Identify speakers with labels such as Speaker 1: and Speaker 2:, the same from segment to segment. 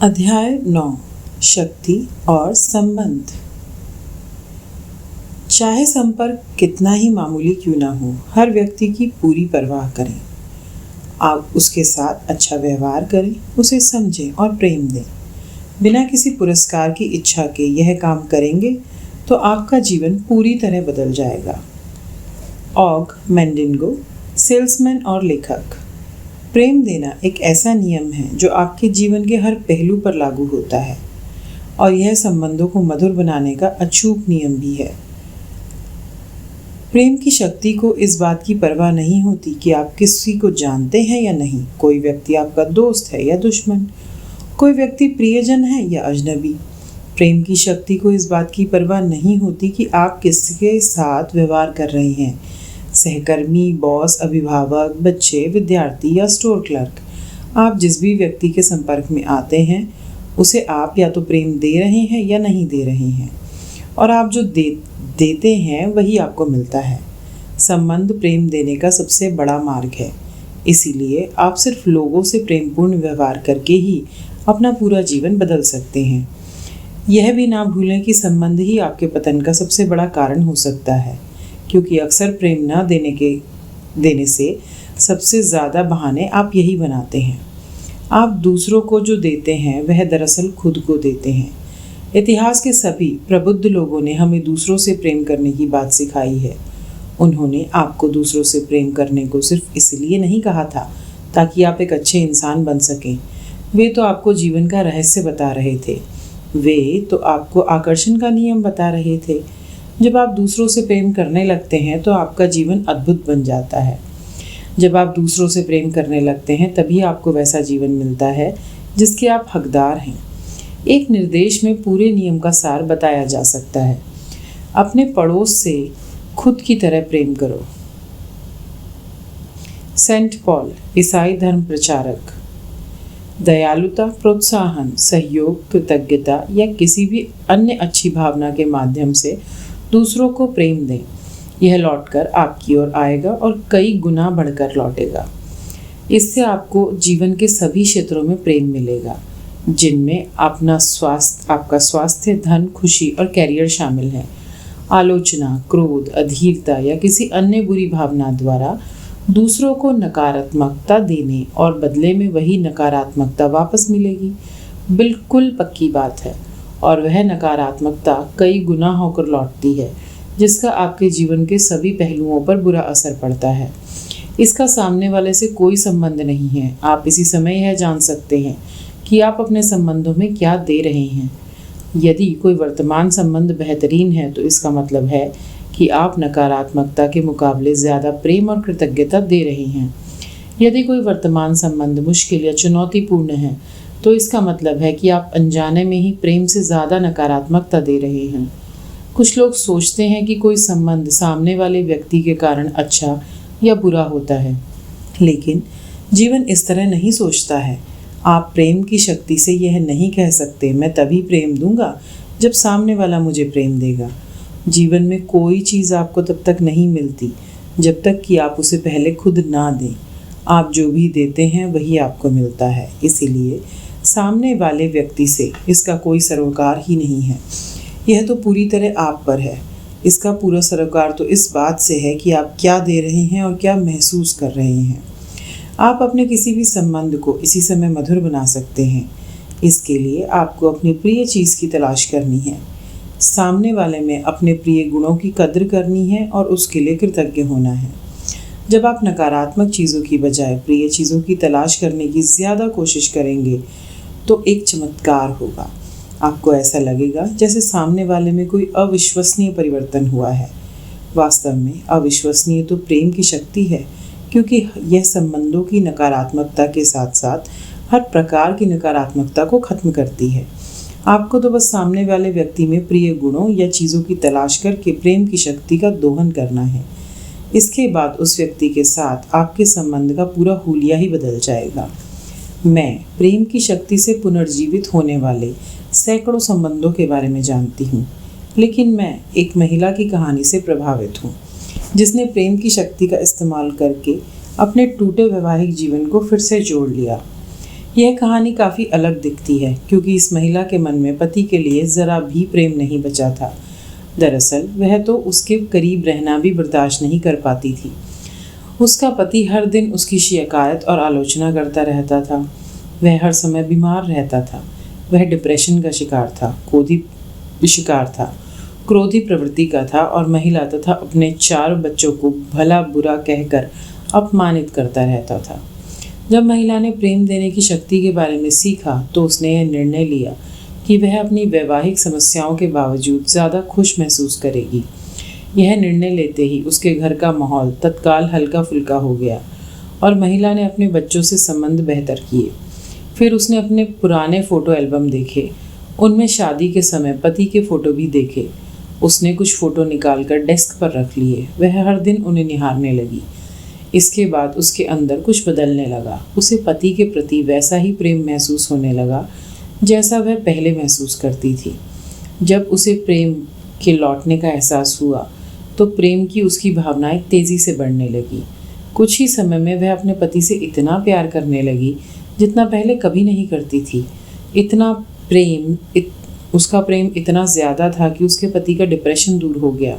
Speaker 1: अध्याय 9 शक्ति और संबंध। चाहे संपर्क कितना ही मामूली क्यों ना हो, हर व्यक्ति की पूरी परवाह करें। आप उसके साथ अच्छा व्यवहार करें, उसे समझें और प्रेम दें। बिना किसी पुरस्कार की इच्छा के यह काम करेंगे तो आपका जीवन पूरी तरह बदल जाएगा। ऑग मेंडिंगो, सेल्समैन और लेखक। प्रेम देना एक ऐसा नियम है जो आपके जीवन के हर पहलू पर लागू होता है और यह संबंधों को मधुर बनाने का अचूक नियम भी है। प्रेम की शक्ति को इस बात की परवाह नहीं होती कि आप किसी को जानते हैं या नहीं। कोई व्यक्ति आपका दोस्त है या दुश्मन, कोई व्यक्ति प्रियजन है या अजनबी। प्रेम की शक्ति को इस बात की परवाह नहीं होती कि आप किसके साथ व्यवहार कर रहे हैं, सहकर्मी, बॉस, अभिभावक, बच्चे, विद्यार्थी या स्टोर क्लर्क। आप जिस भी व्यक्ति के संपर्क में आते हैं उसे आप या तो प्रेम दे रहे हैं या नहीं दे रहे हैं, और आप जो देते हैं वही आपको मिलता है। संबंध प्रेम देने का सबसे बड़ा मार्ग है, इसीलिए आप सिर्फ लोगों से प्रेमपूर्ण व्यवहार करके ही अपना पूरा जीवन बदल सकते हैं। यह भी ना भूलें कि संबंध ही आपके पतन का सबसे बड़ा कारण हो सकता है, क्योंकि अक्सर प्रेम न देने से सबसे ज़्यादा बहाने आप यही बनाते हैं। आप दूसरों को जो देते हैं वह दरअसल खुद को देते हैं। इतिहास के सभी प्रबुद्ध लोगों ने हमें दूसरों से प्रेम करने की बात सिखाई है। उन्होंने आपको दूसरों से प्रेम करने को सिर्फ इसलिए नहीं कहा था ताकि आप एक अच्छे इंसान बन सकें। वे तो आपको जीवन का रहस्य बता रहे थे। वे तो आपको आकर्षण का नियम बता रहे थे। जब आप दूसरों से प्रेम करने लगते हैं तो आपका जीवन अद्भुत बन जाता है। जब आप दूसरों से प्रेम करने लगते हैं तभी आपको वैसा जीवन मिलता है जिसके आप हकदार हैं। एक निर्देश में पूरे नियम का सार बताया जा सकता है। अपने पड़ोस से खुद की तरह प्रेम करो। सेंट पॉल, ईसाई धर्म प्रचारक। दयालुता, प्रोत्साहन, सहयोग, कृतज्ञता या किसी भी अन्य अच्छी भावना के माध्यम से दूसरों को प्रेम दें। यह लौटकर आपकी ओर आएगा और कई गुना बढ़कर लौटेगा। इससे आपको जीवन के सभी क्षेत्रों में प्रेम मिलेगा, जिनमें आपका स्वास्थ्य, धन, खुशी और कैरियर शामिल है। आलोचना, क्रोध, अधीरता या किसी अन्य बुरी भावना द्वारा दूसरों को नकारात्मकता देने और बदले में वही नकारात्मकता वापस मिलेगी, बिल्कुल पक्की बात है। और वह नकारात्मकता कई गुना होकर लौटती है, जिसका आपके जीवन के सभी पहलुओं पर बुरा असर पड़ता है। इसका सामने वाले से कोई संबंध नहीं है। आप इसी समय यह जान सकते हैं कि आप अपने संबंधों में क्या दे रहे हैं। यदि कोई वर्तमान संबंध बेहतरीन है तो इसका मतलब है कि आप नकारात्मकता के मुकाबले ज़्यादा प्रेम और कृतज्ञता दे रहे हैं। यदि कोई वर्तमान संबंध मुश्किल या चुनौतीपूर्ण है तो इसका मतलब है कि आप अनजाने में ही प्रेम से ज़्यादा नकारात्मकता दे रहे हैं। कुछ लोग सोचते हैं कि कोई संबंध सामने वाले व्यक्ति के कारण अच्छा या बुरा होता है, लेकिन जीवन इस तरह नहीं सोचता है। आप प्रेम की शक्ति से यह नहीं कह सकते, मैं तभी प्रेम दूंगा जब सामने वाला मुझे प्रेम देगा। जीवन में कोई चीज़ आपको तब तक नहीं मिलती जब तक कि आप उसे पहले खुद ना दें। आप जो भी देते हैं वही आपको मिलता है, इसीलिए सामने वाले व्यक्ति से इसका कोई सरोकार ही नहीं है। यह तो पूरी तरह आप पर है। इसका पूरा सरोकार तो इस बात से है कि आप क्या दे रहे हैं और क्या महसूस कर रहे हैं। आप अपने किसी भी संबंध को इसी समय मधुर बना सकते हैं। इसके लिए आपको अपनी प्रिय चीज़ की तलाश करनी है, सामने वाले में अपने प्रिय गुणों की कद्र करनी है और उसके लिए कृतज्ञ होना है। जब आप नकारात्मक चीज़ों की बजाय प्रिय चीज़ों की तलाश करने की ज़्यादा कोशिश करेंगे तो एक चमत्कार होगा। आपको ऐसा लगेगा जैसे सामने वाले में कोई अविश्वसनीय परिवर्तन हुआ है। वास्तव में अविश्वसनीय तो प्रेम की शक्ति है, क्योंकि यह संबंधों की नकारात्मकता के साथ साथ हर प्रकार की नकारात्मकता को खत्म करती है। आपको तो बस सामने वाले व्यक्ति में प्रिय गुणों या चीज़ों की तलाश करके प्रेम की शक्ति का दोहन करना है। इसके बाद उस व्यक्ति के साथ आपके संबंध का पूरा हुलिया ही बदल जाएगा। मैं प्रेम की शक्ति से पुनर्जीवित होने वाले सैकड़ों संबंधों के बारे में जानती हूँ, लेकिन मैं एक महिला की कहानी से प्रभावित हूँ जिसने प्रेम की शक्ति का इस्तेमाल करके अपने टूटे वैवाहिक जीवन को फिर से जोड़ लिया। यह कहानी काफ़ी अलग दिखती है क्योंकि इस महिला के मन में पति के लिए ज़रा भी प्रेम नहीं बचा था। दरअसल वह तो उसके करीब रहना भी बर्दाश्त नहीं कर पाती थी। उसका पति हर दिन उसकी शिकायत और आलोचना करता रहता था। वह हर समय बीमार रहता था। वह डिप्रेशन का शिकार था, क्रोधी प्रवृत्ति का था और महिला तथा अपने 4 बच्चों को भला बुरा कहकर अपमानित करता रहता था। जब महिला ने प्रेम देने की शक्ति के बारे में सीखा तो उसने यह निर्णय लिया कि वह अपनी वैवाहिक समस्याओं के बावजूद ज़्यादा खुश महसूस करेगी। यह निर्णय लेते ही उसके घर का माहौल तत्काल हल्का फुल्का हो गया और महिला ने अपने बच्चों से संबंध बेहतर किए। फिर उसने अपने पुराने फ़ोटो एल्बम देखे। उनमें शादी के समय पति के फ़ोटो भी देखे। उसने कुछ फ़ोटो निकालकर डेस्क पर रख लिए। वह हर दिन उन्हें निहारने लगी। इसके बाद उसके अंदर कुछ बदलने लगा। उसे पति के प्रति वैसा ही प्रेम महसूस होने लगा जैसा वह पहले महसूस करती थी। जब उसे प्रेम के लौटने का एहसास हुआ तो प्रेम की उसकी भावनाएं तेज़ी से बढ़ने लगी। कुछ ही समय में वह अपने पति से इतना प्यार करने लगी जितना पहले कभी नहीं करती थी। उसका प्रेम इतना ज़्यादा था कि उसके पति का डिप्रेशन दूर हो गया,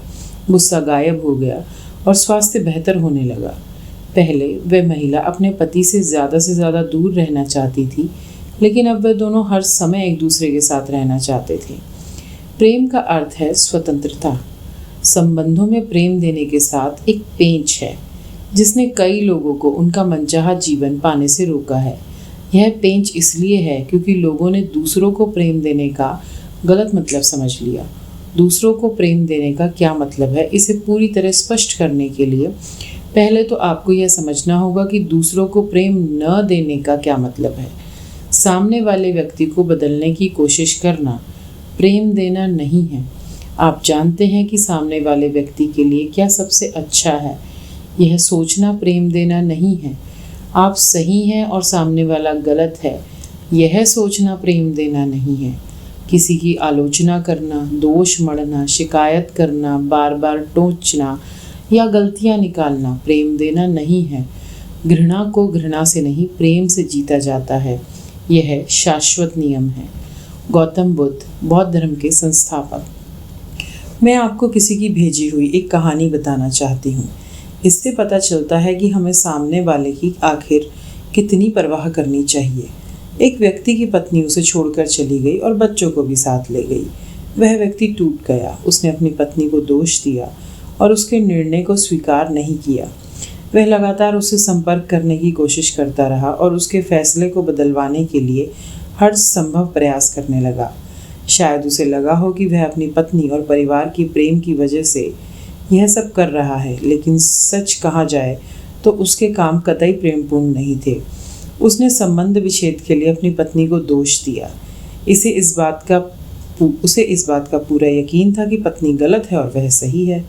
Speaker 1: गुस्सा गायब हो गया और स्वास्थ्य बेहतर होने लगा। पहले वह महिला अपने पति से ज़्यादा दूर रहना चाहती थी, लेकिन अब वे दोनों हर समय एक दूसरे के साथ रहना चाहते थे। प्रेम का अर्थ है स्वतंत्रता। संबंधों में प्रेम देने के साथ एक पेंच है जिसने कई लोगों को उनका मनचाहा जीवन पाने से रोका है। यह पेंच इसलिए है क्योंकि लोगों ने दूसरों को प्रेम देने का गलत मतलब समझ लिया। दूसरों को प्रेम देने का क्या मतलब है, इसे पूरी तरह स्पष्ट करने के लिए पहले तो आपको यह समझना होगा कि दूसरों को प्रेम न देने का क्या मतलब है। सामने वाले व्यक्ति को बदलने की कोशिश करना प्रेम देना नहीं है। आप जानते हैं कि सामने वाले व्यक्ति के लिए क्या सबसे अच्छा है। यह सोचना प्रेम देना नहीं है। आप सही हैं और सामने वाला गलत है, यह सोचना प्रेम देना नहीं है। किसी की आलोचना करना, दोष मढ़ना, शिकायत करना, बार बार टोंचना या गलतियां निकालना प्रेम देना नहीं है। घृणा को घृणा से नहीं, प्रेम से जीता जाता है। यह शाश्वत नियम है। गौतम बुद्ध बौद्ध धर्म के संस्थापक। मैं आपको किसी की भेजी हुई एक कहानी बताना चाहती हूँ। इससे पता चलता है कि हमें सामने वाले की आखिर कितनी परवाह करनी चाहिए। एक व्यक्ति की पत्नी उसे छोड़कर चली गई और बच्चों को भी साथ ले गई। वह व्यक्ति टूट गया। उसने अपनी पत्नी को दोष दिया और उसके निर्णय को स्वीकार नहीं किया। वह लगातार उससे संपर्क करने की कोशिश करता रहा और उसके फैसले को बदलवाने के लिए हर संभव प्रयास करने लगा। शायद उसे लगा हो कि वह अपनी पत्नी और परिवार की प्रेम की वजह से यह सब कर रहा है, लेकिन सच कहा जाए तो उसके काम कतई प्रेमपूर्ण नहीं थे। उसने संबंध विच्छेद के लिए अपनी पत्नी को दोष दिया। उसे इस बात का पूरा यकीन था कि पत्नी गलत है और वह सही है।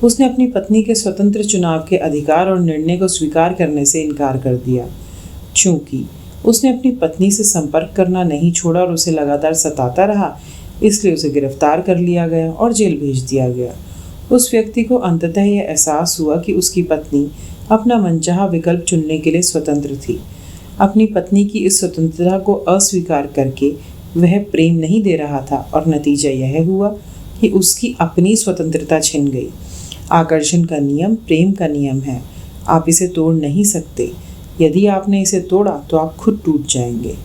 Speaker 1: उसने अपनी पत्नी के स्वतंत्र चुनाव के अधिकार और निर्णय को स्वीकार करने से इनकार कर दिया। चूँकि उसने अपनी पत्नी से संपर्क करना नहीं छोड़ा और उसे लगातार सताता रहा, इसलिए उसे गिरफ्तार कर लिया गया और जेल भेज दिया गया। उस व्यक्ति को अंततः यह एहसास हुआ कि उसकी पत्नी अपना मनचाहा विकल्प चुनने के लिए स्वतंत्र थी। अपनी पत्नी की इस स्वतंत्रता को अस्वीकार करके वह प्रेम नहीं दे रहा था और नतीजा यह हुआ कि उसकी अपनी स्वतंत्रता छिन गई। आकर्षण का नियम प्रेम का नियम है। आप इसे तोड़ नहीं सकते। यदि आपने इसे तोड़ा तो आप खुद टूट जाएंगे।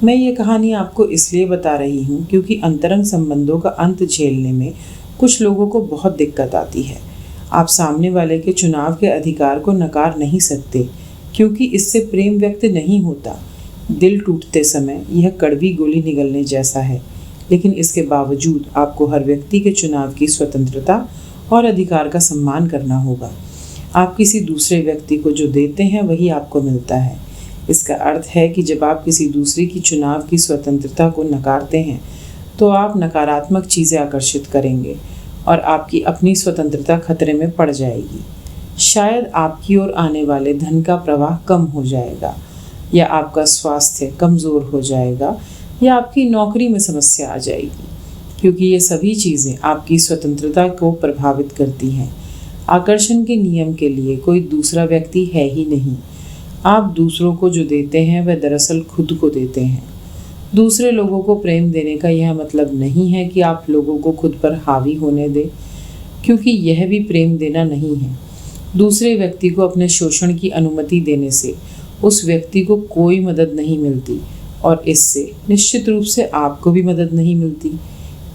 Speaker 1: मैं ये कहानी आपको इसलिए बता रही हूँ क्योंकि अंतरंग संबंधों का अंत झेलने में कुछ लोगों को बहुत दिक्कत आती है। आप सामने वाले के चुनाव के अधिकार को नकार नहीं सकते क्योंकि इससे प्रेम व्यक्त नहीं होता। दिल टूटते समय यह कड़वी गोली निगलने जैसा है, लेकिन इसके बावजूद आपको हर व्यक्ति के चुनाव की स्वतंत्रता और अधिकार का सम्मान करना होगा। आप किसी दूसरे व्यक्ति को जो देते हैं वही आपको मिलता है। इसका अर्थ है कि जब आप किसी दूसरे की चुनाव की स्वतंत्रता को नकारते हैं तो आप नकारात्मक चीज़ें आकर्षित करेंगे और आपकी अपनी स्वतंत्रता खतरे में पड़ जाएगी। शायद आपकी ओर आने वाले धन का प्रवाह कम हो जाएगा, या आपका स्वास्थ्य कमज़ोर हो जाएगा, या आपकी नौकरी में समस्या आ जाएगी, क्योंकि ये सभी चीज़ें आपकी स्वतंत्रता को प्रभावित करती हैं। आकर्षण के नियम के लिए कोई दूसरा व्यक्ति है ही नहीं। आप दूसरों को जो देते हैं वह दरअसल खुद को देते हैं। दूसरे लोगों को प्रेम देने का यह मतलब नहीं है कि आप लोगों को खुद पर हावी होने दें, क्योंकि यह भी प्रेम देना नहीं है। दूसरे व्यक्ति को अपने शोषण की अनुमति देने से उस व्यक्ति को कोई मदद नहीं मिलती और इससे निश्चित रूप से आपको भी मदद नहीं मिलती।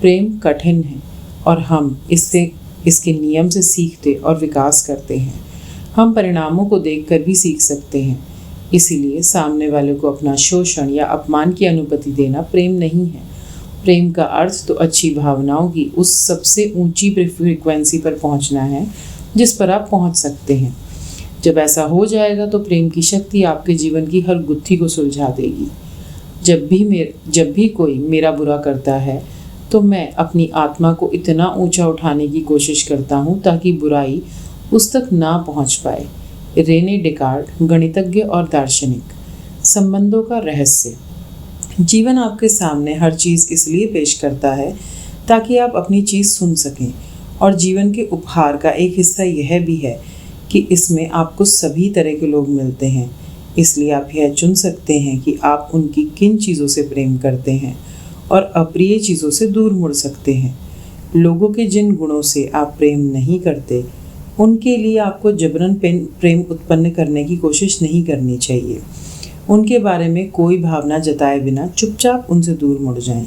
Speaker 1: प्रेम कठिन है और हम इसके नियम से सीखते और विकास करते हैं। हम परिणामों को देखकर भी सीख सकते हैं। इसीलिए सामने वाले को अपना शोषण या अपमान की अनुमति देना प्रेम नहीं है। प्रेम का अर्थ तो अच्छी भावनाओं की उस सबसे ऊंची फ्रीक्वेंसी पर पहुंचना है जिस पर आप पहुंच सकते हैं। जब ऐसा हो जाएगा तो प्रेम की शक्ति आपके जीवन की हर गुत्थी को सुलझा देगी। जब भी कोई मेरा बुरा करता है तो मैं अपनी आत्मा को इतना ऊंचा उठाने की कोशिश करता हूँ ताकि बुराई उस तक ना पहुँच पाए। रेने डेकार्ट, गणितज्ञ और दार्शनिक। संबंधों का रहस्य। जीवन आपके सामने हर चीज़ इसलिए पेश करता है ताकि आप अपनी चीज़ सुन सकें, और जीवन के उपहार का एक हिस्सा यह भी है कि इसमें आपको सभी तरह के लोग मिलते हैं। इसलिए आप यह चुन सकते हैं कि आप उनकी किन चीज़ों से प्रेम करते हैं और अप्रिय चीज़ों से दूर मुड़ सकते हैं। लोगों के जिन गुणों से आप प्रेम नहीं करते उनके लिए आपको जबरन प्रेम उत्पन्न करने की कोशिश नहीं करनी चाहिए। उनके बारे में कोई भावना जताए बिना चुपचाप उनसे दूर मुड़ जाएं।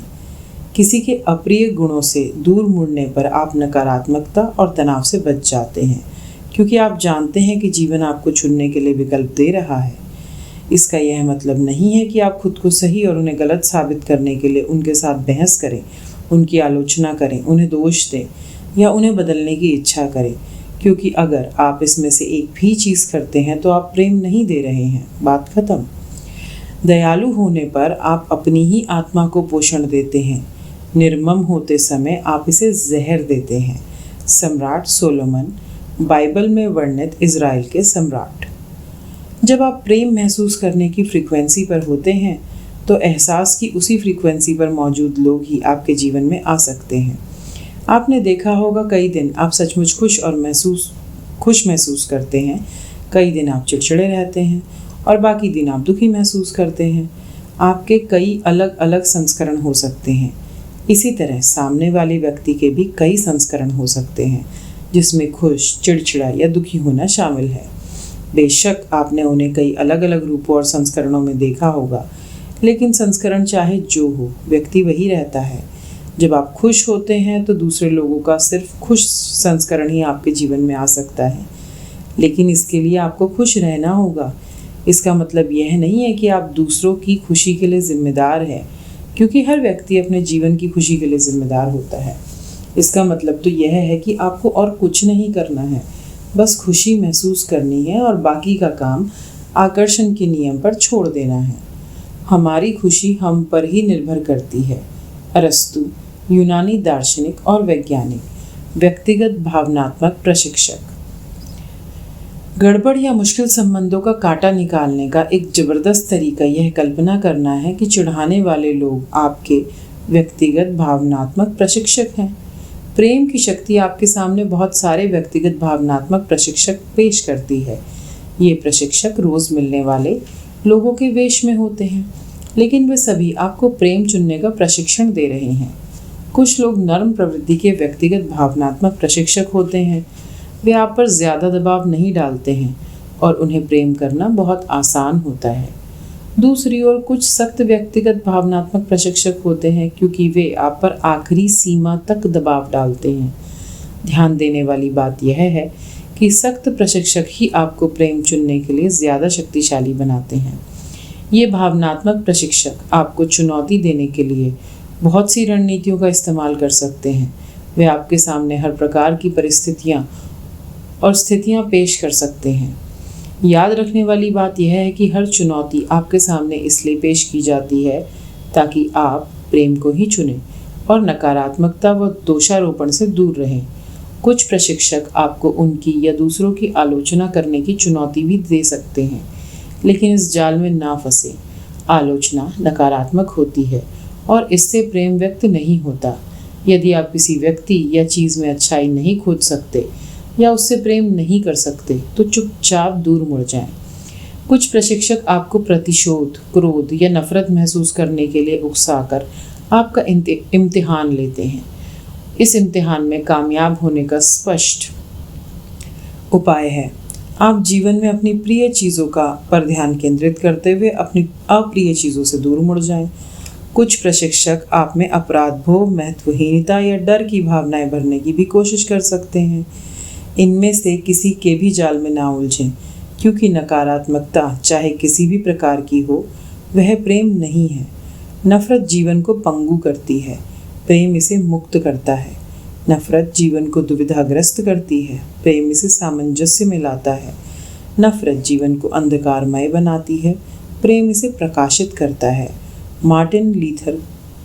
Speaker 1: किसी के अप्रिय गुणों से दूर मुड़ने पर आप नकारात्मकता और तनाव से बच जाते हैं, क्योंकि आप जानते हैं कि जीवन आपको चुनने के लिए विकल्प दे रहा है। इसका यह मतलब नहीं है कि आप खुद को सही और उन्हें गलत साबित करने के लिए उनके साथ बहस करें, उनकी आलोचना करें, उन्हें दोष दें या उन्हें बदलने की इच्छा करें, क्योंकि अगर आप इसमें से एक भी चीज़ करते हैं तो आप प्रेम नहीं दे रहे हैं। बात खत्म। दयालु होने पर आप अपनी ही आत्मा को पोषण देते हैं। निर्मम होते समय आप इसे जहर देते हैं। सम्राट सोलोमन, बाइबल में वर्णित इज़राइल के सम्राट। जब आप प्रेम महसूस करने की फ्रीक्वेंसी पर होते हैं तो एहसास की उसी फ्रीक्वेंसी पर मौजूद लोग ही आपके जीवन में आ सकते हैं। आपने देखा होगा कई दिन आप सचमुच खुश महसूस करते हैं, कई दिन आप चिड़चिड़े रहते हैं और बाकी दिन आप दुखी महसूस करते हैं। आपके कई अलग अलग संस्करण हो सकते हैं। इसी तरह सामने वाले व्यक्ति के भी कई संस्करण हो सकते हैं जिसमें खुश, चिड़चिड़ा या दुखी होना शामिल है। बेशक आपने उन्हें कई अलग अलग रूपों और संस्करणों में देखा होगा, लेकिन संस्करण चाहे जो हो, व्यक्ति वही रहता है। जब आप खुश होते हैं तो दूसरे लोगों का सिर्फ खुश संस्करण ही आपके जीवन में आ सकता है, लेकिन इसके लिए आपको खुश रहना होगा। इसका मतलब यह नहीं है कि आप दूसरों की खुशी के लिए जिम्मेदार हैं, क्योंकि हर व्यक्ति अपने जीवन की खुशी के लिए जिम्मेदार होता है। इसका मतलब तो यह है कि आपको और कुछ नहीं करना है, बस खुशी महसूस करनी है और बाकी का काम आकर्षण के नियम पर छोड़ देना है। हमारी खुशी हम पर ही निर्भर करती है। अरस्तु, यूनानी दार्शनिक और वैज्ञानिक। व्यक्तिगत भावनात्मक प्रशिक्षक। गड़बड़ या मुश्किल संबंधों का कांटा निकालने का एक जबरदस्त तरीका यह कल्पना करना है कि चिढ़ाने वाले लोग आपके व्यक्तिगत भावनात्मक प्रशिक्षक हैं। प्रेम की शक्ति आपके सामने बहुत सारे व्यक्तिगत भावनात्मक प्रशिक्षक पेश करती है। ये प्रशिक्षक रोज़ मिलने वाले लोगों के वेश में होते हैं, लेकिन वे सभी आपको प्रेम चुनने का प्रशिक्षण दे रहे हैं। कुछ लोग नर्म प्रवृत्ति के व्यक्तिगत भावनात्मक प्रशिक्षक होते हैं। वे आप पर ज़्यादा दबाव नहीं डालते हैं और उन्हें प्रेम करना बहुत आसान होता है। दूसरी ओर कुछ सख्त व्यक्तिगत भावनात्मक प्रशिक्षक होते हैं, क्योंकि वे आप पर आखिरी सीमा तक दबाव डालते हैं। ध्यान देने वाली बात यह है कि सख्त प्रशिक्षक ही आपको प्रेम चुनने के लिए ज़्यादा शक्तिशाली बनाते हैं। ये भावनात्मक प्रशिक्षक आपको चुनौती देने के लिए बहुत सी रणनीतियों का इस्तेमाल कर सकते हैं। वे आपके सामने हर प्रकार की परिस्थितियाँ और स्थितियाँ पेश कर सकते हैं। याद रखने वाली बात यह है कि हर चुनौती आपके सामने इसलिए पेश की जाती है ताकि आप प्रेम को ही चुनें और नकारात्मकता व दोषारोपण से दूर रहें। कुछ प्रशिक्षक आपको उनकी या दूसरों की आलोचना करने की चुनौती भी दे सकते हैं, लेकिन इस जाल में ना फंसे। आलोचना नकारात्मक होती है और इससे प्रेम व्यक्त नहीं होता। यदि आप किसी व्यक्ति या चीज़ में अच्छाई नहीं खोज सकते या उससे प्रेम नहीं कर सकते तो चुपचाप दूर मुड़ जाएं। कुछ प्रशिक्षक आपको प्रतिशोध, क्रोध या नफरत महसूस करने के लिए उकसाकर आपका इम्तिहान लेते हैं। इस इम्तिहान में कामयाब होने का स्पष्ट उपाय है आप जीवन में अपनी प्रिय चीज़ों पर ध्यान केंद्रित करते हुए अपनी अप्रिय चीज़ों से दूर मुड़ जाएं। कुछ प्रशिक्षक आप में अपराध बोध, महत्वहीनता या डर की भावनाएं भरने की भी कोशिश कर सकते हैं। इनमें से किसी के भी जाल में ना उलझें, क्योंकि नकारात्मकता चाहे किसी भी प्रकार की हो, वह प्रेम नहीं है। नफरत जीवन को पंगु करती है, प्रेम इसे मुक्त करता है। नफरत जीवन को दुविधाग्रस्त करती है, प्रेम इसे सामंजस्य में लाता है। नफरत जीवन को अंधकारमय बनाती है, प्रेम इसे प्रकाशित करता है। Martin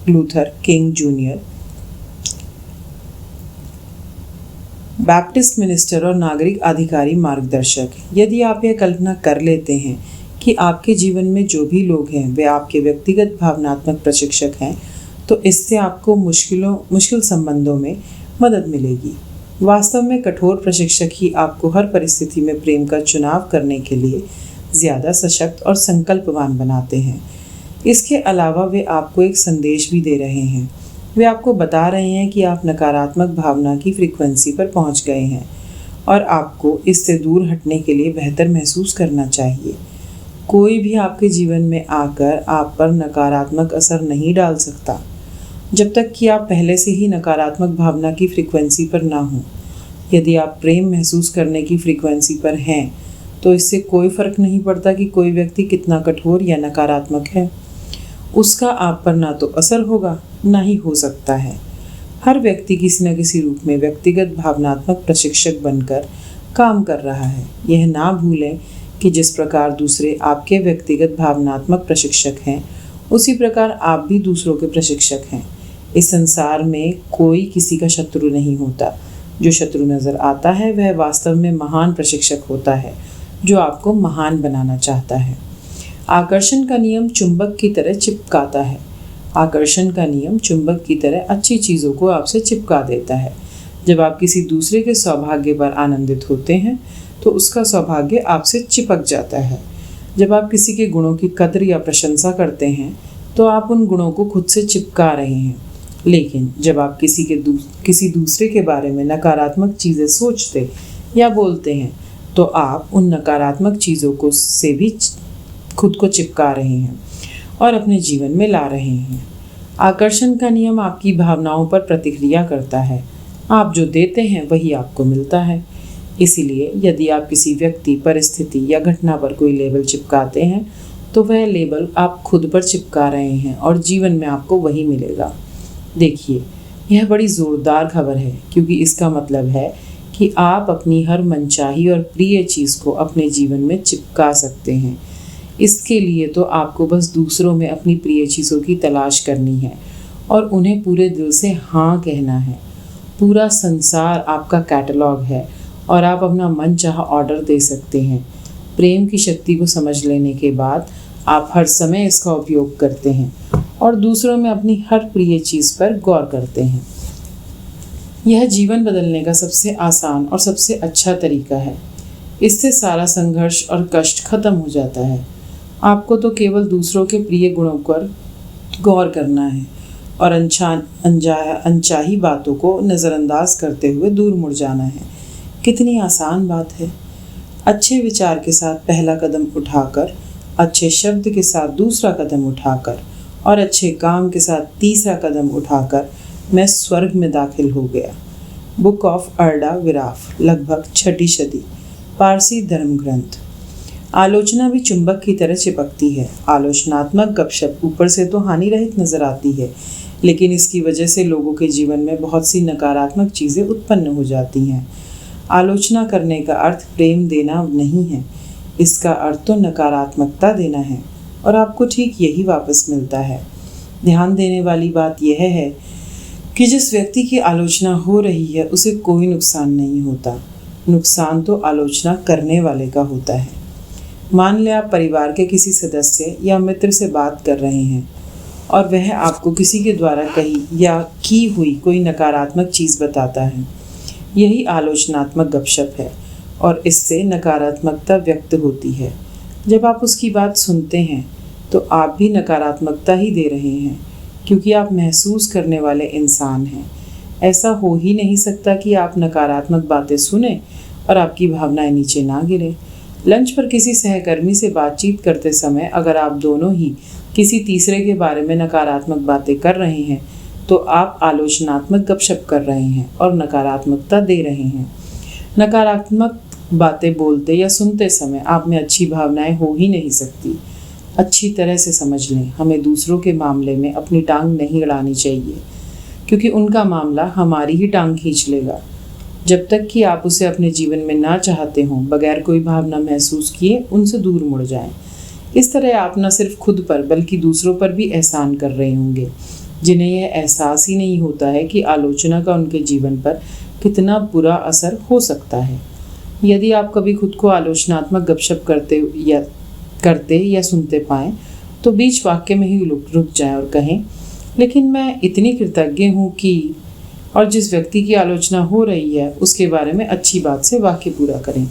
Speaker 1: Luther King junior, Baptist minister और नागरिक अधिकारी मार्गदर्शक। यदि आप यह कल्पना कर लेते हैं कि आपके जीवन में जो भी लोग हैं वे आपके व्यक्तिगत भावनात्मक प्रशिक्षक हैं, तो इससे आपको मुश्किल संबंधों में मदद मिलेगी। वास्तव में कठोर प्रशिक्षक ही आपको हर परिस्थिति में प्रेम का चुनाव करने के लिए ज़्यादा सशक्त और संकल्पवान बनाते हैं। इसके अलावा वे आपको एक संदेश भी दे रहे हैं। वे आपको बता रहे हैं कि आप नकारात्मक भावना की फ्रीक्वेंसी पर पहुंच गए हैं और आपको इससे दूर हटने के लिए बेहतर महसूस करना चाहिए। कोई भी आपके जीवन में आकर आप पर नकारात्मक असर नहीं डाल सकता, जब तक कि आप पहले से ही नकारात्मक भावना की फ्रीक्वेंसी पर ना हों। यदि आप प्रेम महसूस करने की फ्रीक्वेंसी पर हैं, तो इससे कोई फ़र्क नहीं पड़ता कि कोई व्यक्ति कितना कठोर या नकारात्मक है। उसका आप पर ना तो असर होगा, ना ही हो सकता है। हर व्यक्ति किसी न किसी रूप में व्यक्तिगत भावनात्मक प्रशिक्षक बनकर काम कर रहा है। यह ना भूलें कि जिस प्रकार दूसरे आपके व्यक्तिगत भावनात्मक प्रशिक्षक हैं, उसी प्रकार आप भी दूसरों के प्रशिक्षक हैं। इस संसार में कोई किसी का शत्रु नहीं होता। जो शत्रु नज़र आता है वह वास्तव में महान प्रशिक्षक होता है, जो आपको महान बनाना चाहता है। आकर्षण का नियम चुंबक की तरह चिपकाता है। आकर्षण का नियम चुंबक की तरह अच्छी चीज़ों को आपसे चिपका देता है। जब आप किसी दूसरे के सौभाग्य पर आनंदित होते हैं, तो उसका सौभाग्य आपसे चिपक जाता है। जब आप किसी के गुणों की कद्र या प्रशंसा करते हैं, तो आप उन गुणों को खुद से चिपका रहे हैं। लेकिन जब आप किसी दूसरे के बारे में नकारात्मक चीज़ें सोचते या बोलते हैं, तो आप उन नकारात्मक चीज़ों से भी खुद को चिपका रहे हैं और अपने जीवन में ला रहे हैं। आकर्षण का नियम आपकी भावनाओं पर प्रतिक्रिया करता है। आप जो देते हैं वही आपको मिलता है। इसीलिए यदि आप किसी व्यक्ति, परिस्थिति या घटना पर कोई लेबल चिपकाते हैं, तो वह लेबल आप खुद पर चिपका रहे हैं और जीवन में आपको वही मिलेगा। देखिए, यह बड़ी ज़ोरदार खबर है, क्योंकि इसका मतलब है कि आप अपनी हर मनचाही और प्रिय चीज़ को अपने जीवन में चिपका सकते हैं। इसके लिए तो आपको बस दूसरों में अपनी प्रिय चीज़ों की तलाश करनी है और उन्हें पूरे दिल से हाँ कहना है। पूरा संसार आपका कैटलॉग है और आप अपना मनचाहा ऑर्डर दे सकते हैं। प्रेम की शक्ति को समझ लेने के बाद आप हर समय इसका उपयोग करते हैं और दूसरों में अपनी हर प्रिय चीज़ पर गौर करते हैं। यह जीवन बदलने का सबसे आसान और सबसे अच्छा तरीका है। इससे सारा संघर्ष और कष्ट खत्म हो जाता है। आपको तो केवल दूसरों के प्रिय गुणों पर गौर करना है और अनचाही बातों को नज़रअंदाज करते हुए दूर मुड़ जाना है। कितनी आसान बात है। अच्छे विचार के साथ पहला कदम उठाकर, अच्छे शब्द के साथ दूसरा कदम उठाकर और अच्छे काम के साथ तीसरा कदम उठाकर मैं स्वर्ग में दाखिल हो गया। बुक ऑफ अर्डा विराफ, लगभग 6वीं सदी, पारसी धर्म ग्रंथ। आलोचना भी चुंबक की तरह चिपकती है। आलोचनात्मक गपशप ऊपर से तो हानि रहित नजर आती है, लेकिन इसकी वजह से लोगों के जीवन में बहुत सी नकारात्मक चीज़ें उत्पन्न हो जाती हैं। आलोचना करने का अर्थ प्रेम देना नहीं है, इसका अर्थ तो नकारात्मकता देना है और आपको ठीक यही वापस मिलता है। ध्यान देने वाली बात यह है कि जिस व्यक्ति की आलोचना हो रही है उसे कोई नुकसान नहीं होता। नुकसान तो आलोचना करने वाले का होता है। मान लें आप परिवार के किसी सदस्य या मित्र से बात कर रहे हैं और वह आपको किसी के द्वारा कही या की हुई कोई नकारात्मक चीज़ बताता है। यही आलोचनात्मक गपशप है और इससे नकारात्मकता व्यक्त होती है। जब आप उसकी बात सुनते हैं तो आप भी नकारात्मकता ही दे रहे हैं, क्योंकि आप महसूस करने वाले इंसान हैं। ऐसा हो ही नहीं सकता कि आप नकारात्मक बातें सुने और आपकी भावनाएं नीचे ना गिरें। लंच पर किसी सहकर्मी से बातचीत करते समय अगर आप दोनों ही किसी तीसरे के बारे में नकारात्मक बातें कर रहे हैं तो आप आलोचनात्मक गपशप कर रहे हैं और नकारात्मकता दे रहे हैं। नकारात्मक बातें बोलते या सुनते समय आप में अच्छी भावनाएं हो ही नहीं सकती। अच्छी तरह से समझ लें, हमें दूसरों के मामले में अपनी टांग नहीं अड़ानी चाहिए, क्योंकि उनका मामला हमारी ही टांग खींच लेगा। जब तक कि आप उसे अपने जीवन में ना चाहते हों, बगैर कोई भावना महसूस किए उनसे दूर मुड़ जाएं। इस तरह आप न सिर्फ खुद पर बल्कि दूसरों पर भी एहसान कर रहे होंगे, जिन्हें यह एहसास ही नहीं होता है कि आलोचना का उनके जीवन पर कितना बुरा असर हो सकता है। यदि आप कभी खुद को आलोचनात्मक गपशप करते या सुनते पाएं तो बीच वाक्य में ही रुक जाएं और कहें, लेकिन मैं इतनी कृतज्ञ हूँ कि, और जिस व्यक्ति की आलोचना हो रही है उसके बारे में अच्छी बात से वाक्य पूरा करें।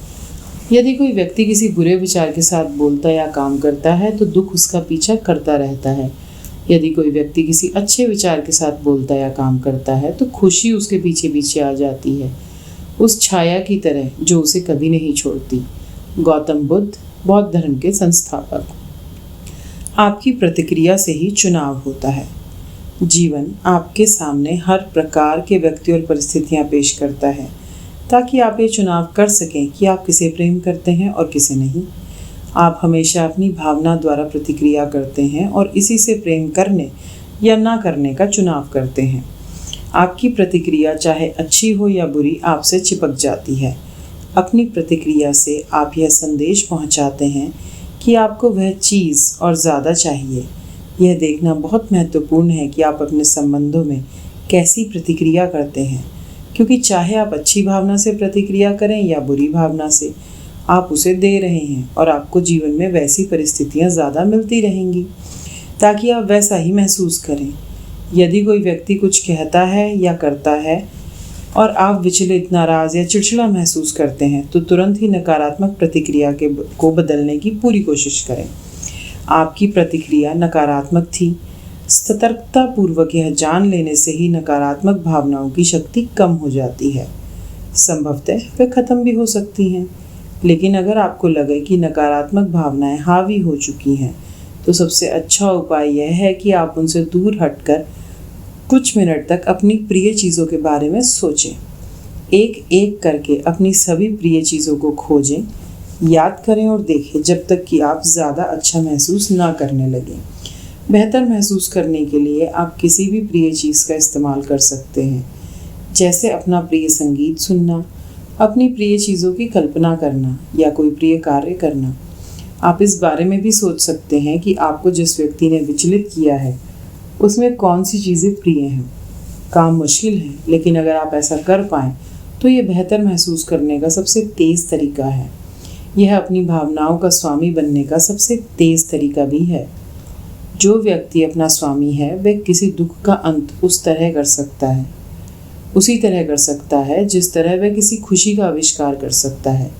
Speaker 1: यदि कोई व्यक्ति किसी बुरे विचार के साथ बोलता या काम करता है तो दुख उसका पीछा करता रहता है। यदि कोई व्यक्ति किसी अच्छे विचार के साथ बोलता या काम करता है तो खुशी उसके पीछे पीछे आ जाती है, उस छाया की तरह जो उसे कभी नहीं छोड़ती। गौतम बुद्ध, बौद्ध धर्म के संस्थापक। आपकी प्रतिक्रिया से ही चुनाव होता है। जीवन आपके सामने हर प्रकार के व्यक्ति और परिस्थितियां पेश करता है, ताकि आप ये चुनाव कर सकें कि आप किसे प्रेम करते हैं और किसे नहीं। आप हमेशा अपनी भावना द्वारा प्रतिक्रिया करते हैं और इसी से प्रेम करने या ना करने का चुनाव करते हैं। आपकी प्रतिक्रिया चाहे अच्छी हो या बुरी आपसे चिपक जाती है। अपनी प्रतिक्रिया से आप यह संदेश पहुंचाते हैं कि आपको वह चीज़ और ज़्यादा चाहिए। यह देखना बहुत महत्वपूर्ण है कि आप अपने संबंधों में कैसी प्रतिक्रिया करते हैं, क्योंकि चाहे आप अच्छी भावना से प्रतिक्रिया करें या बुरी भावना से, आप उसे दे रहे हैं और आपको जीवन में वैसी परिस्थितियां ज़्यादा मिलती रहेंगी ताकि आप वैसा ही महसूस करें। यदि कोई व्यक्ति कुछ कहता है या करता है और आप विचलित, नाराज़ या चिड़चिड़ा महसूस करते हैं तो तुरंत ही नकारात्मक प्रतिक्रिया को बदलने की पूरी कोशिश करें। आपकी प्रतिक्रिया नकारात्मक थी। सतर्कतापूर्वक यह जान लेने से ही नकारात्मक भावनाओं की शक्ति कम हो जाती है। संभवतः वे खत्म भी हो सकती हैं, लेकिन अगर आपको लगे कि नकारात्मक भावनाएं हावी हो चुकी हैं तो सबसे अच्छा उपाय यह है कि आप उनसे दूर हटकर कुछ मिनट तक अपनी प्रिय चीज़ों के बारे में सोचें। एक एक करके अपनी सभी प्रिय चीज़ों को खोजें, याद करें और देखें जब तक कि आप ज़्यादा अच्छा महसूस ना करने लगें। बेहतर महसूस करने के लिए आप किसी भी प्रिय चीज़ का इस्तेमाल कर सकते हैं, जैसे अपना प्रिय संगीत सुनना, अपनी प्रिय चीज़ों की कल्पना करना या कोई प्रिय कार्य करना। आप इस बारे में भी सोच सकते हैं कि आपको जिस व्यक्ति ने विचलित किया है उसमें कौन सी चीज़ें प्रिय हैं। काम मुश्किल है, लेकिन अगर आप ऐसा कर पाएँ तो ये बेहतर महसूस करने का सबसे तेज़ तरीका है। यह अपनी भावनाओं का स्वामी बनने का सबसे तेज़ तरीका भी है। जो व्यक्ति अपना स्वामी है वह किसी दुख का अंत उसी तरह कर सकता है जिस तरह वह किसी खुशी का आविष्कार कर सकता है।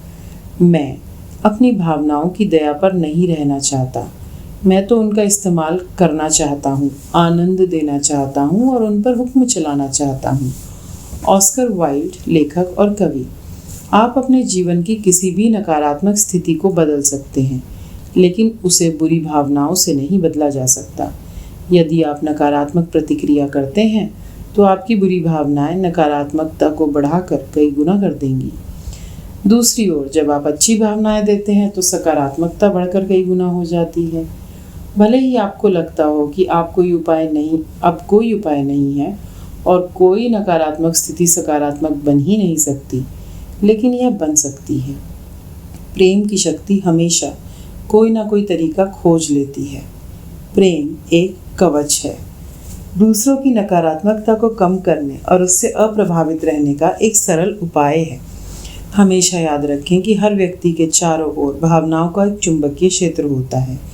Speaker 1: मैं अपनी भावनाओं की दया पर नहीं रहना चाहता, मैं तो उनका इस्तेमाल करना चाहता हूँ, आनंद देना चाहता हूँ और उन पर हुक्म चलाना चाहता हूँ। ऑस्कर वाइल्ड, लेखक और कवि। आप अपने जीवन की किसी भी नकारात्मक स्थिति को बदल सकते हैं, लेकिन उसे बुरी भावनाओं से नहीं बदला जा सकता। यदि आप नकारात्मक प्रतिक्रिया करते हैं तो आपकी बुरी भावनाएं नकारात्मकता को बढ़ाकर कई गुना कर देंगी। दूसरी ओर जब आप अच्छी भावनाएं देते हैं तो सकारात्मकता बढ़कर कई गुना हो जाती है। भले ही आपको लगता हो कि अब कोई उपाय नहीं है और कोई नकारात्मक स्थिति सकारात्मक बन ही नहीं सकती, लेकिन यह बन सकती है। प्रेम की शक्ति हमेशा कोई ना कोई तरीका खोज लेती है। प्रेम एक कवच है, दूसरों की नकारात्मकता को कम करने और उससे अप्रभावित रहने का एक सरल उपाय है। हमेशा याद रखें कि हर व्यक्ति के चारों ओर भावनाओं का एक चुंबकीय क्षेत्र होता है।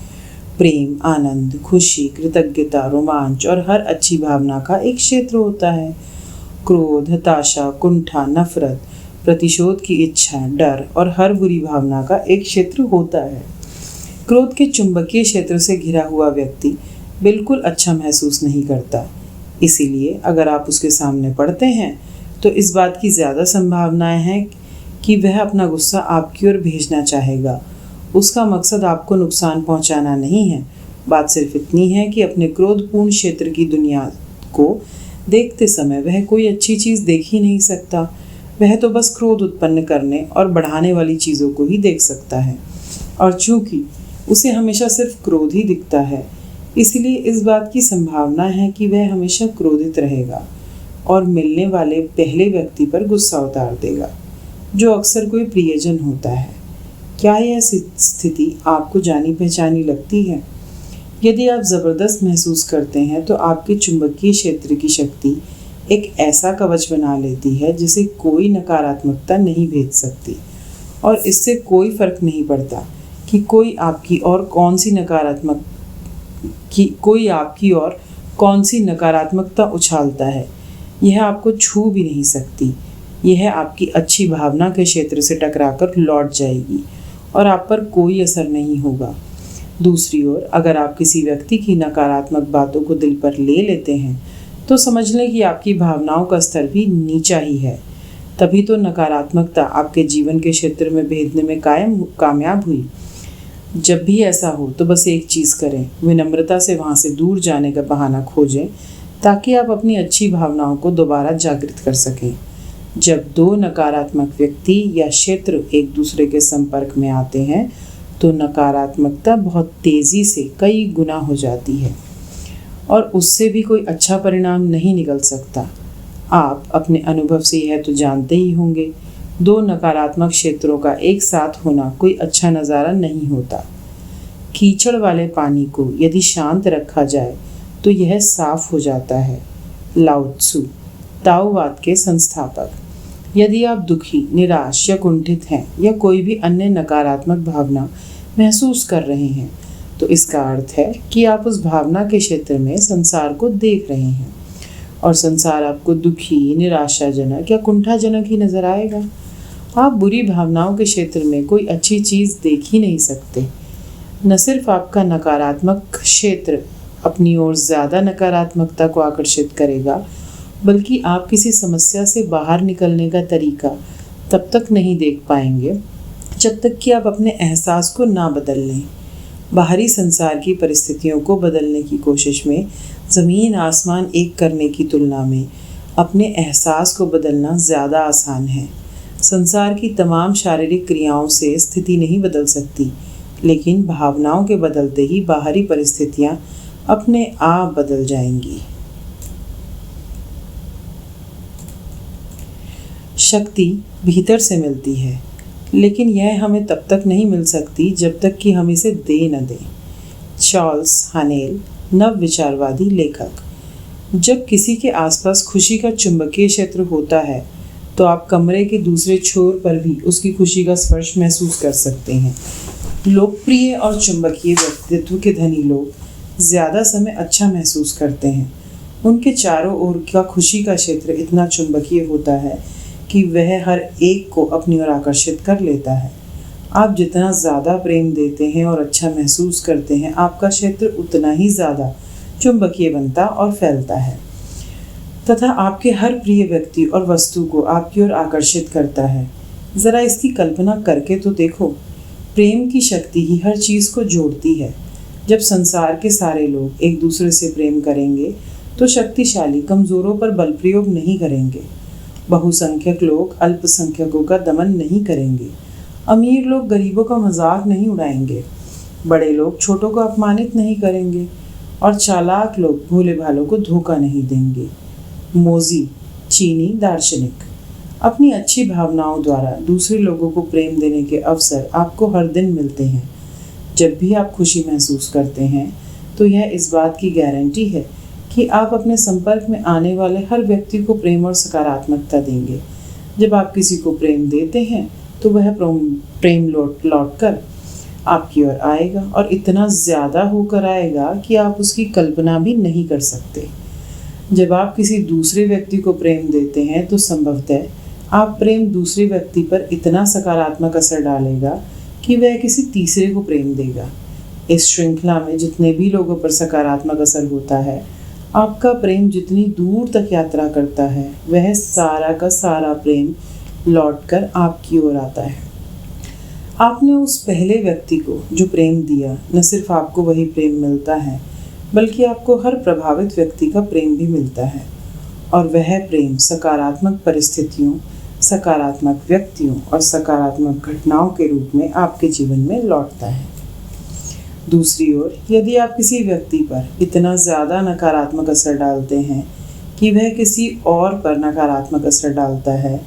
Speaker 1: प्रेम, आनंद, खुशी, कृतज्ञता, रोमांच और हर अच्छी भावना का एक क्षेत्र होता है। क्रोध, हताशा, कुंठा, नफरत, प्रतिशोध की इच्छा, डर और हर बुरी भावना का एक क्षेत्र होता है। क्रोध के चुंबकीय क्षेत्र से घिरा हुआ व्यक्ति बिल्कुल अच्छा महसूस नहीं करता। इसीलिए अगर आप उसके सामने पड़ते हैं तो इस बात की ज़्यादा संभावनाएं हैं कि वह अपना गुस्सा आपकी ओर भेजना चाहेगा। उसका मकसद आपको नुकसान पहुंचाना नहीं है। बात सिर्फ इतनी है कि अपने क्रोधपूर्ण क्षेत्र की दुनिया को देखते समय वह कोई अच्छी चीज़ देख ही नहीं सकता। वह तो बस क्रोध उत्पन्न करने और बढ़ाने वाली चीज़ों को ही देख सकता है, और चूंकि उसे हमेशा सिर्फ क्रोध ही दिखता है, इसलिए इस बात की संभावना है कि वह हमेशा क्रोधित रहेगा और मिलने वाले पहले व्यक्ति पर गुस्सा उतार देगा, जो अक्सर कोई प्रियजन होता है। क्या यह स्थिति आपको जानी पहचानी लगती है? यदि आप ज़बरदस्त महसूस करते हैं तो आपके चुंबकीय क्षेत्र की शक्ति एक ऐसा कवच बना लेती है जिसे कोई नकारात्मकता नहीं भेज सकती, और इससे कोई फर्क नहीं पड़ता कि कोई आपकी ओर कौन सी नकारात्मकता उछालता है। यह आपको छू भी नहीं सकती। यह आपकी अच्छी भावना के क्षेत्र से टकराकर लौट जाएगी और आप पर कोई असर नहीं होगा। दूसरी ओर अगर आप किसी व्यक्ति की नकारात्मक बातों को दिल पर ले लेते हैं तो समझ लें कि आपकी भावनाओं का स्तर भी नीचा ही है। तभी तो नकारात्मकता आपके जीवन के क्षेत्र में भेदने में कामयाब हुई। जब भी ऐसा हो तो बस एक चीज़ करें, विनम्रता से वहाँ से दूर जाने का बहाना खोजें ताकि आप अपनी अच्छी भावनाओं को दोबारा जागृत कर सकें। जब दो नकारात्मक व्यक्ति या क्षेत्र एक दूसरे के संपर्क में आते हैं तो नकारात्मकता बहुत तेज़ी से कई गुना हो जाती है और उससे भी कोई अच्छा परिणाम नहीं निकल सकता। आप अपने अनुभव से यह तो जानते ही होंगे, दो नकारात्मक क्षेत्रों का एक साथ होना कोई अच्छा नज़ारा नहीं होता। कीचड़ वाले पानी को यदि शांत रखा जाए तो यह साफ हो जाता है। लाओ त्सु, ताओवाद के संस्थापक। यदि आप दुखी, निराश या कुंठित हैं या कोई भी अन्य नकारात्मक भावना महसूस कर रहे हैं तो इसका अर्थ है कि आप उस भावना के क्षेत्र में संसार को देख रहे हैं और संसार आपको दुखी, निराशाजनक या कुंठाजनक ही नजर आएगा। आप बुरी भावनाओं के क्षेत्र में कोई अच्छी चीज़ देख ही नहीं सकते। न सिर्फ आपका नकारात्मक क्षेत्र अपनी ओर ज़्यादा नकारात्मकता को आकर्षित करेगा, बल्कि आप किसी समस्या से बाहर निकलने का तरीका तब तक नहीं देख पाएंगे जब तक कि आप अपने एहसास को ना बदल लें। बाहरी संसार की परिस्थितियों को बदलने की कोशिश में ज़मीन आसमान एक करने की तुलना में अपने एहसास को बदलना ज़्यादा आसान है। संसार की तमाम शारीरिक क्रियाओं से स्थिति नहीं बदल सकती, लेकिन भावनाओं के बदलते ही बाहरी परिस्थितियाँ अपने आप बदल जाएंगी। शक्ति भीतर से मिलती है, लेकिन यह हमें तब तक नहीं मिल सकती जब तक कि हम इसे दे न दें। चार्ल्स हानेल, नव विचारवादी लेखक। जब किसी के आसपास खुशी का चुंबकीय क्षेत्र होता है तो आप कमरे के दूसरे छोर पर भी उसकी खुशी का स्पर्श महसूस कर सकते हैं। लोकप्रिय और चुंबकीय व्यक्तित्व के धनी लोग ज़्यादा समय अच्छा महसूस करते हैं। उनके चारों ओर का खुशी का क्षेत्र इतना चुंबकीय होता है कि वह हर एक को अपनी ओर आकर्षित कर लेता है। आप जितना ज़्यादा प्रेम देते हैं और अच्छा महसूस करते हैं, आपका क्षेत्र उतना ही ज़्यादा चुंबकीय बनता और फैलता है तथा आपके हर प्रिय व्यक्ति और वस्तु को आपकी ओर आकर्षित करता है। ज़रा इसकी कल्पना करके तो देखो, प्रेम की शक्ति ही हर चीज़ को जोड़ती है। जब संसार के सारे लोग एक दूसरे से प्रेम करेंगे तो शक्तिशाली कमज़ोरों पर बल प्रयोग नहीं करेंगे। बहुसंख्यक लोग अल्पसंख्यकों का दमन नहीं करेंगे। अमीर लोग गरीबों का मजाक नहीं उड़ाएंगे। बड़े लोग छोटों को अपमानित नहीं करेंगे और चालाक लोग भोले भालों को धोखा नहीं देंगे। मोजी, चीनी दार्शनिक। अपनी अच्छी भावनाओं द्वारा दूसरे लोगों को प्रेम देने के अवसर आपको हर दिन मिलते हैं। जब भी आप खुशी महसूस करते हैं तो यह इस बात की गारंटी है कि आप अपने संपर्क में आने वाले हर व्यक्ति को प्रेम और सकारात्मकता देंगे। जब आप किसी को प्रेम देते हैं तो वह प्रेम लौट कर आपकी ओर आएगा और इतना ज़्यादा होकर आएगा कि आप उसकी कल्पना भी नहीं कर सकते। जब आप किसी दूसरे व्यक्ति को प्रेम देते हैं तो संभवतः आप प्रेम दूसरे व्यक्ति पर इतना सकारात्मक असर डालेगा कि वह किसी तीसरे को प्रेम देगा। इस श्रृंखला में जितने भी लोगों पर सकारात्मक असर होता है, आपका प्रेम जितनी दूर तक यात्रा करता है, वह सारा का सारा प्रेम लौटकर आपकी ओर आता है। आपने उस पहले व्यक्ति को जो प्रेम दिया, न सिर्फ आपको वही प्रेम मिलता है, बल्कि आपको हर प्रभावित व्यक्ति का प्रेम भी मिलता है, और वह प्रेम सकारात्मक परिस्थितियों, सकारात्मक व्यक्तियों और सकारात्मक घटनाओं के रूप में आपके जीवन में लौटता है। दूसरी ओर, यदि आप किसी व्यक्ति पर इतना ज़्यादा नकारात्मक असर डालते हैं कि वह किसी और पर नकारात्मक असर डालता है,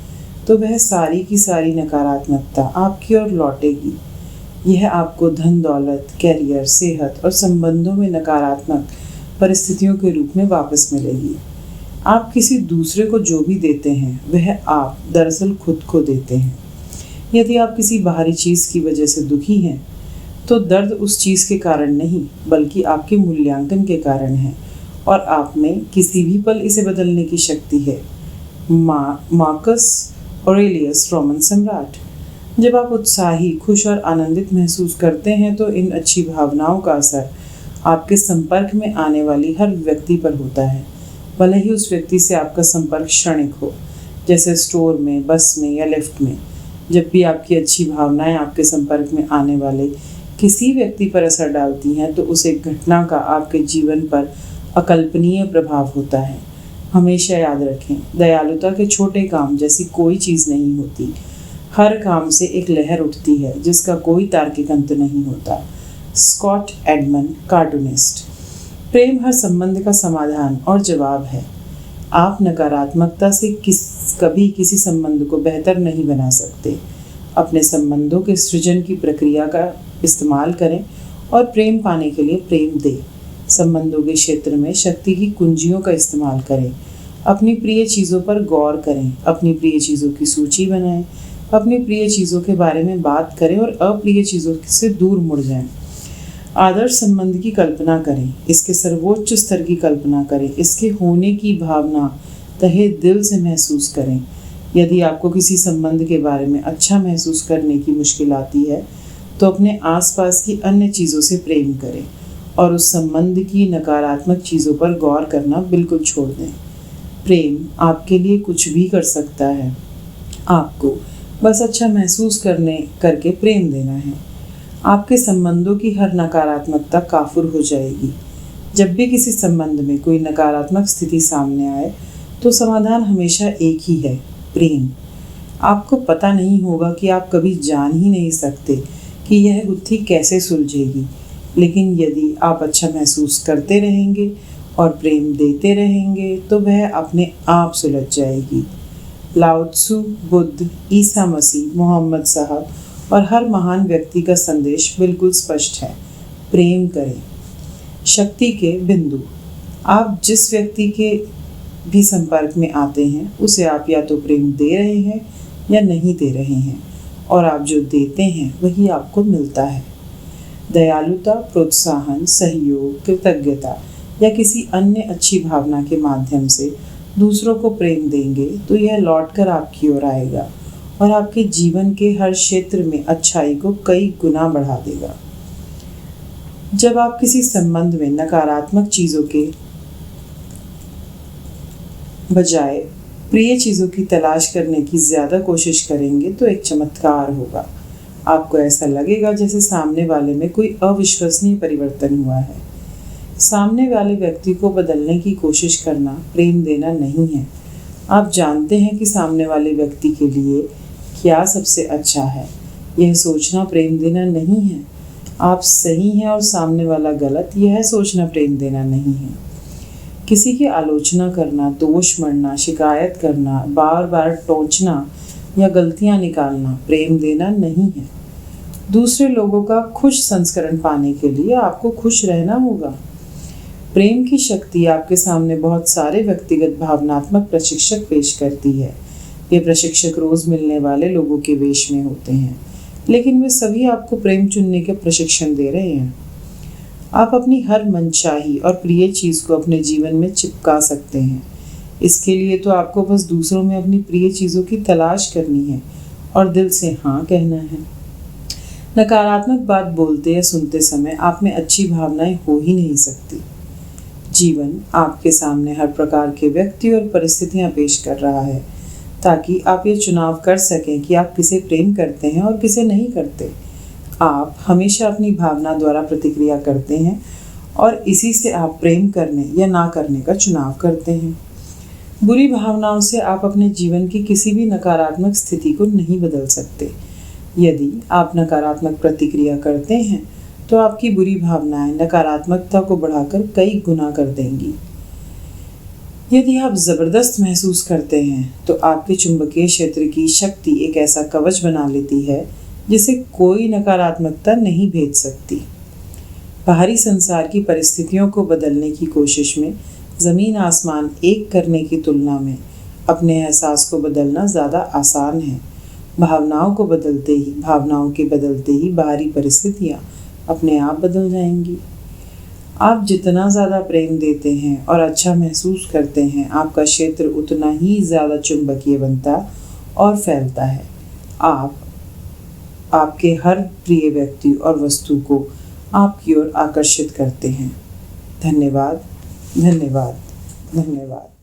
Speaker 1: तो वह सारी की सारी नकारात्मकता आपकी ओर लौटेगी। यह आपको धन दौलत, कैरियर, सेहत और संबंधों में नकारात्मक परिस्थितियों के रूप में वापस मिलेगी। आप किसी दूसरे को जो भी देते हैं, वह आप दरअसल खुद को देते हैं। यदि आप किसी बाहरी चीज़ की वजह से दुखी हैं, तो दर्द उस चीज़ के कारण नहीं, बल्कि आपके मूल्यांकन के कारण है, और आप में किसी भी पल इसे बदलने की शक्ति है। मार्कस ऑरेलियस, रोमन सम्राट। जब आप उत्साही, खुश और आनंदित महसूस करते हैं, तो इन अच्छी भावनाओं का असर आपके संपर्क में आने वाली हर व्यक्ति पर होता है, भले ही उस व्यक्ति से आपका संपर्क क्षणिक हो, जैसे स्टोर में, बस में या लिफ्ट में। जब भी आपकी अच्छी भावनाएं आपके संपर्क में आने वाले किसी व्यक्ति पर असर डालती हैं, तो उस एक घटना का आपके जीवन पर अकल्पनीय प्रभाव होता है। हमेशा याद रखें, दयालुता के छोटे काम जैसी कोई चीज़ नहीं होती। हर काम से एक लहर उठती है जिसका कोई तार्किक अंत नहीं होता। Scott Adams, cartoonist. प्रेम हर संबंध का समाधान और जवाब है। आप नकारात्मकता से कभी किसी संबंध को बेहतर नहीं बना सकते। अपने संबंधों के सृजन की प्रक्रिया का इस्तेमाल करें और प्रेम पाने के लिए प्रेम दें। संबंधों के क्षेत्र में शक्ति की कुंजियों का इस्तेमाल करें। अपनी प्रिय चीज़ों पर गौर करें, अपनी प्रिय चीज़ों की सूची बनाएं, अपनी प्रिय चीज़ों के बारे में बात करें और अप्रिय चीज़ों से दूर मुड़ जाएं। आदर्श संबंध की कल्पना करें, इसके सर्वोच्च स्तर की कल्पना करें, इसके होने की भावना तहे दिल से महसूस करें। यदि आपको किसी संबंध के बारे में अच्छा महसूस करने की मुश्किल आती है, तो अपने आसपास की अन्य चीज़ों से प्रेम करें और उस संबंध की नकारात्मक चीज़ों पर गौर करना बिल्कुल छोड़ दें। प्रेम आपके लिए कुछ भी कर सकता है। आपको बस अच्छा महसूस करके प्रेम देना है। आपके संबंधों की हर नकारात्मकता काफुर हो जाएगी। जब भी किसी संबंध में कोई नकारात्मक स्थिति सामने आए, तो समाधान हमेशा एक ही है, प्रेम। आपको पता नहीं होगा कि आप कभी जान ही नहीं सकते कि यह गुत्थी कैसे सुलझेगी, लेकिन यदि आप अच्छा महसूस करते रहेंगे और प्रेम देते रहेंगे, तो वह अपने आप सुलझ जाएगी। लाओ त्सु, बुद्ध, ईसा मसीह, मोहम्मद साहब और हर महान व्यक्ति का संदेश बिल्कुल स्पष्ट है, प्रेम करें। शक्ति के बिंदु। आप जिस व्यक्ति के भी संपर्क में आते हैं, उसे आप या तो प्रेम दे रहे हैं या नहीं दे रहे हैं, और आप जो देते हैं वही आपको मिलता है। दयालुता, प्रोत्साहन, सहयोग, कृतज्ञता या किसी अन्य अच्छी भावना के माध्यम से दूसरों को प्रेम देंगे, तो यह लौटकर आपकी ओर आएगा और आपके जीवन के हर क्षेत्र में अच्छाई को कई गुना बढ़ा देगा। जब आप किसी संबंध में नकारात्मक चीज़ों के बजाय प्रिय चीज़ों की तलाश करने की ज़्यादा कोशिश करेंगे, तो एक चमत्कार होगा। आपको ऐसा लगेगा जैसे सामने वाले में कोई अविश्वसनीय परिवर्तन हुआ है। सामने वाले व्यक्ति को बदलने की कोशिश करना प्रेम देना नहीं है। आप जानते हैं कि सामने वाले व्यक्ति के लिए क्या सबसे अच्छा है। यह सोचना प्रेम देना नहीं है। आप सही हैं और सामने वाला गलत, यह सोचना प्रेम देना नहीं है। किसी की आलोचना करना, दोष मढ़ना, शिकायत करना, बार बार टोंचना या गलतियां निकालना प्रेम देना नहीं है। दूसरे लोगों का खुश संस्करण पाने के लिए आपको खुश रहना होगा। प्रेम की शक्ति आपके सामने बहुत सारे व्यक्तिगत भावनात्मक प्रशिक्षक पेश करती है। ये प्रशिक्षक रोज मिलने वाले लोगों के वेश में होते हैं, लेकिन वे सभी आपको प्रेम चुनने के प्रशिक्षण दे रहे हैं। आप अपनी हर मनचाही और प्रिय चीज़ को अपने जीवन में चिपका सकते हैं। इसके लिए तो आपको बस दूसरों में अपनी प्रिय चीज़ों की तलाश करनी है और दिल से हाँ कहना है। नकारात्मक बात बोलते या सुनते समय आप में अच्छी भावनाएं हो ही नहीं सकती। जीवन आपके सामने हर प्रकार के व्यक्ति और परिस्थितियां पेश कर रहा है ताकि आप ये चुनाव कर सकें कि आप किसे प्रेम करते हैं और किसे नहीं करते। आप हमेशा अपनी भावना द्वारा प्रतिक्रिया करते हैं और इसी से आप प्रेम करने या ना करने का चुनाव करते हैं। बुरी भावनाओं से आप अपने जीवन की किसी भी नकारात्मक स्थिति को नहीं बदल सकते। यदि आप नकारात्मक प्रतिक्रिया करते हैं तो आपकी बुरी भावनाएं नकारात्मकता को बढ़ाकर कई गुना कर देंगी। यदि आप ज़बरदस्त महसूस करते हैं तो आपके चुंबकीय क्षेत्र की शक्ति एक ऐसा कवच बना लेती है जिसे कोई नकारात्मकता नहीं भेद सकती। बाहरी संसार की परिस्थितियों को बदलने की कोशिश में ज़मीन आसमान एक करने की तुलना में अपने एहसास को बदलना ज़्यादा आसान है। भावनाओं के बदलते ही बाहरी परिस्थितियाँ अपने आप बदल जाएंगी। आप जितना ज़्यादा प्रेम देते हैं और अच्छा महसूस करते हैं, आपका क्षेत्र उतना ही ज़्यादा चुंबकीय बनता और फैलता है। आप आपके हर प्रिय व्यक्ति और वस्तु को आपकी ओर आकर्षित करते हैं। धन्यवाद, धन्यवाद, धन्यवाद।